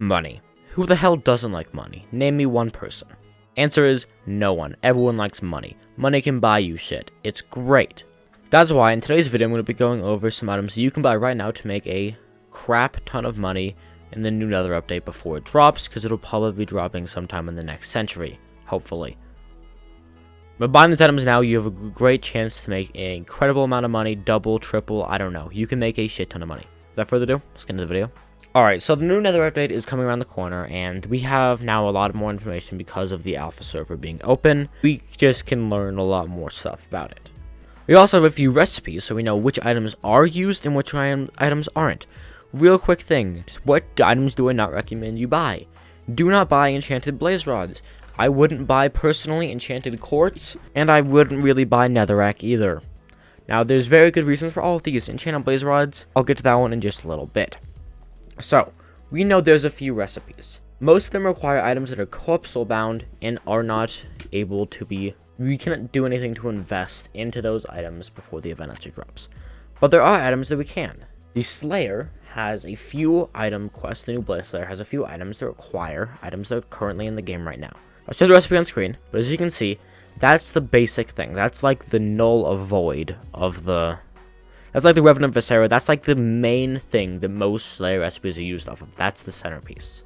Money. Who the hell doesn't like money? Name me one person. Answer is no one. Everyone likes money. Money can buy you shit. It's great. That's why in today's video I'm going to be going over some items you can buy right now to make a crap ton of money in the new Nether update before it drops, because it'll probably be dropping sometime in the next century, hopefully. But buying these items now, you have a great chance to make an incredible amount of money, double, triple, I don't know. You can make a shit ton of money. Without further ado, let's get into the video. Alright, so the new Nether update is coming around the corner, and we have now a lot more information because of the alpha server being open. We just can learn a lot more stuff about it. We also have a few recipes, so we know which items are used and which items aren't. Real quick thing, what items do I not recommend you buy? Do not buy enchanted blaze rods. I wouldn't buy personally enchanted quartz, and I wouldn't really buy netherrack either. Now, there's very good reasons for all of these. Enchanted blaze rods, I'll get to that one in just a little bit. So, we know there's a few recipes. Most of them require items that are co-op soulbound and are not able to be... We cannot do anything to invest into those items before the event actually drops. But there are items that we can. The Slayer has a few item quests. The new Blaze Slayer has a few items that require items that are currently in the game right now. I'll show the recipe on screen, but as you can see, that's the basic thing. That's like the null avoid of the... That's like the Revenant Viscera. That's like the main thing that most Slayer recipes are used off of. That's the centerpiece.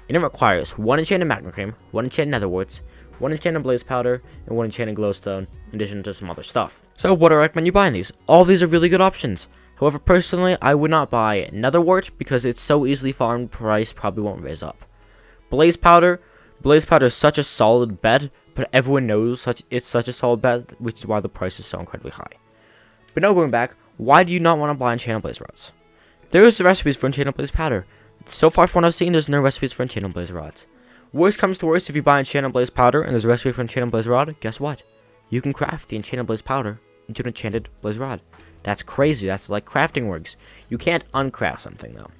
And it requires 1 enchanted Magma Cream, 1 enchanted Nether Warts, 1 enchanted Blaze Powder, and 1 enchanted Glowstone, in addition to some other stuff. So what do I recommend you buying these? All these are really good options. However, personally, I would not buy Nether Wart because it's so easily farmed, price probably won't raise up. Blaze Powder is such a solid bet, but everyone knows it's such a solid bet, which is why the price is so incredibly high. But now going back, why do you not want to buy enchanted blaze rods? There is the recipes for enchanted blaze powder. So far from what I've seen, there's no recipes for enchanted blaze rods. Worst comes to worst, if you buy enchanted blaze powder and there's a recipe for enchanted blaze rod, guess what? You can craft the enchanted blaze powder into an enchanted blaze rod. That's crazy. That's like crafting works. You can't uncraft something though.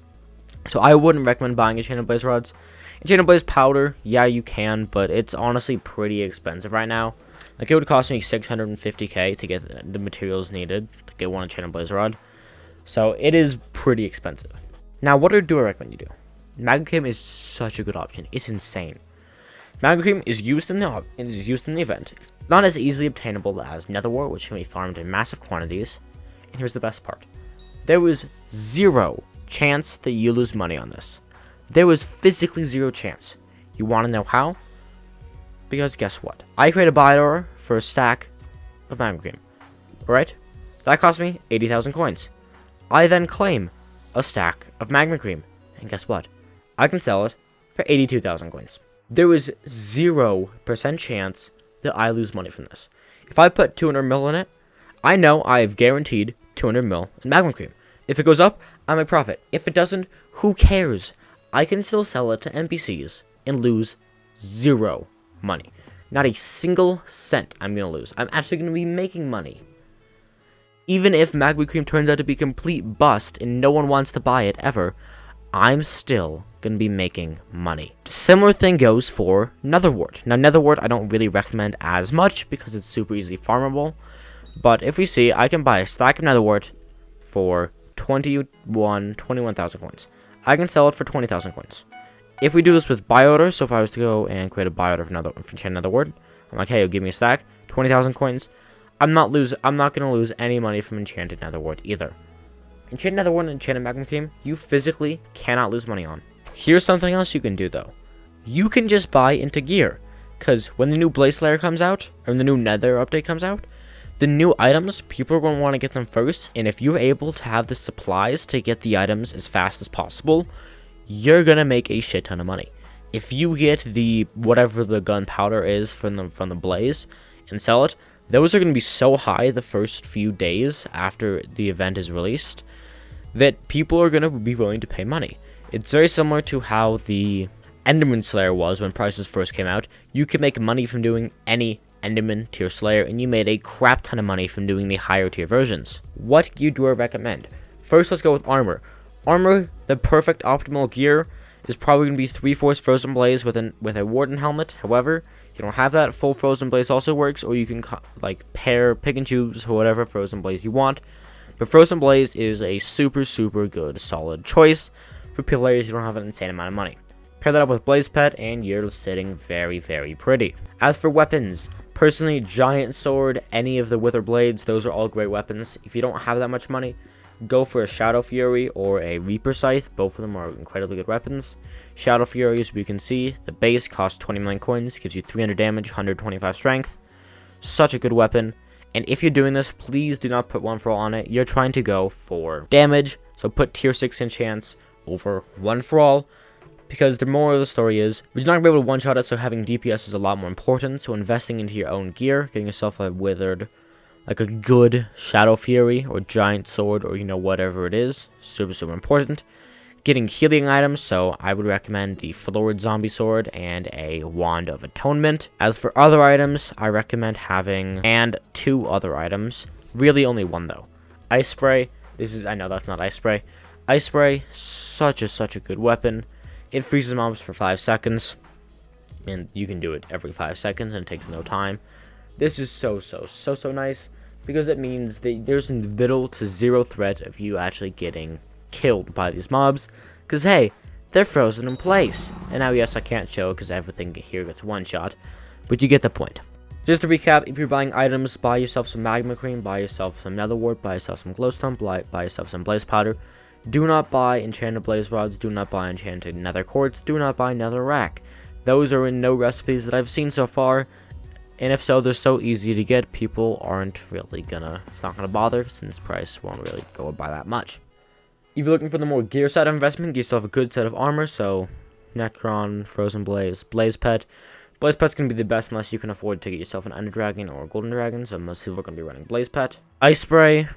So I wouldn't recommend buying enchanted blaze rods. Enchanted blaze powder, yeah, you can, but it's honestly pretty expensive right now. Like, it would cost me 650k to get the materials needed to get 1 enchanted blaze rod. So it is pretty expensive. Now, what do I recommend you do? Magma Cream is such a good option. It's insane. Magma Cream is used in the event. It's not as easily obtainable as Nether Wart, which can be farmed in massive quantities. And here's the best part. There was 0 chance that you lose money on this. There was physically 0 chance. You want to know how? Because guess what? I create a buy order for a stack of Magma Cream. Alright? That cost me 80,000 coins. I then claim a stack of Magma Cream. And guess what? I can sell it for 82,000 coins. There is 0% chance that I lose money from this. If I put 200 mil in it, I know I've guaranteed 200 mil in Magma Cream. If it goes up, I make profit. If it doesn't, who cares? I can still sell it to NPCs and lose 0 money. Not a single cent I'm going to lose. I'm actually going to be making money. Even if Magma Cream turns out to be complete bust and no one wants to buy it ever, I'm still going to be making money. Similar thing goes for Nether Wart. Now, Nether Wart I don't really recommend as much because it's super easily farmable. But if we see, I can buy a stack of Nether Wart for 21,000 coins. I can sell it for 20,000 coins. If we do this with buy order, so if I was to go and create a buy order for another word, I'm like, hey, give me a stack, 20,000 coins. I'm not gonna lose any money from enchanted Nether Wart either. Enchanted Nether Wart and enchanted Magma Cream, you physically cannot lose money on. Here's something else you can do though. You can just buy into gear, because when the new Blaze Slayer comes out, or when the new Nether update comes out, the new items, people are going to want to get them first, and if you're able to have the supplies to get the items as fast as possible, you're going to make a shit ton of money. If you get the, whatever the gunpowder is from the blaze, and sell it, those are going to be so high the first few days after the event is released, that people are going to be willing to pay money. It's very similar to how the Enderman Slayer was when prices first came out. You could make money from doing any Enderman tier Slayer, and you made a crap ton of money from doing the higher tier versions. What gear do I recommend? First, let's go with armor. Armor, the perfect optimal gear, is probably going to be 3/4 Frozen Blaze with a Warden helmet. However, if you don't have that, full Frozen Blaze also works, or you can pick and choose whatever Frozen Blaze you want. But Frozen Blaze is a super good, solid choice for players who don't have an insane amount of money. Pair that up with Blaze Pet, and you're sitting very, very pretty. As for weapons, personally, Giant Sword, any of the Wither Blades, those are all great weapons. If you don't have that much money, go for a Shadow Fury or a Reaper Scythe. Both of them are incredibly good weapons. Shadow Fury, as you can see, the base costs 20 million coins, gives you 300 damage, 125 strength. Such a good weapon. And if you're doing this, please do not put 1 for all on it. You're trying to go for damage, so put tier 6 enchants over 1 for all. Because the moral of the story is, you're not going to be able to one-shot it, so having DPS is a lot more important. So investing into your own gear, getting yourself a withered, like a good Shadow Fury or Giant Sword or, whatever it is, super, super important. Getting healing items, so I would recommend the Florid Zombie Sword and a Wand of Atonement. As for other items, I recommend having, and 2 other items, really only 1 though. Ice Spray, I know that's not Ice Spray. Ice Spray, such a good weapon. It freezes mobs for 5 seconds, and you can do it every 5 seconds, and it takes no time. This is so nice, because it means that there's little to zero threat of you actually getting killed by these mobs, because hey, they're frozen in place. And now, yes, I can't show because everything here gets one-shot, but you get the point. Just to recap, if you're buying items, buy yourself some Magma Cream, buy yourself some Nether Wart, buy yourself some Glowstone, buy yourself some Blaze Powder. Do not buy enchanted blaze rods, do not buy enchanted nether quartz, do not buy nether rack. Those are in no recipes that I've seen so far, and if so, they're so easy to get, people aren't really it's not gonna bother, since price won't really go up by that much. If you're looking for the more gear side of investment, get yourself a good set of armor, so Necron, Frozen Blaze, Blaze Pet. Blaze Pet's gonna be the best unless you can afford to get yourself an Ender Dragon or a Golden Dragon, so most people are gonna be running Blaze Pet. Ice Spray,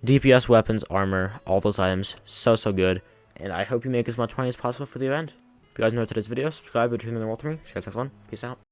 DPS weapons, armor, all those items, so good, and I hope you make as much money as possible for the event. If you guys enjoyed today's video, subscribe, and join me in the world 3. See you guys next one. Peace out.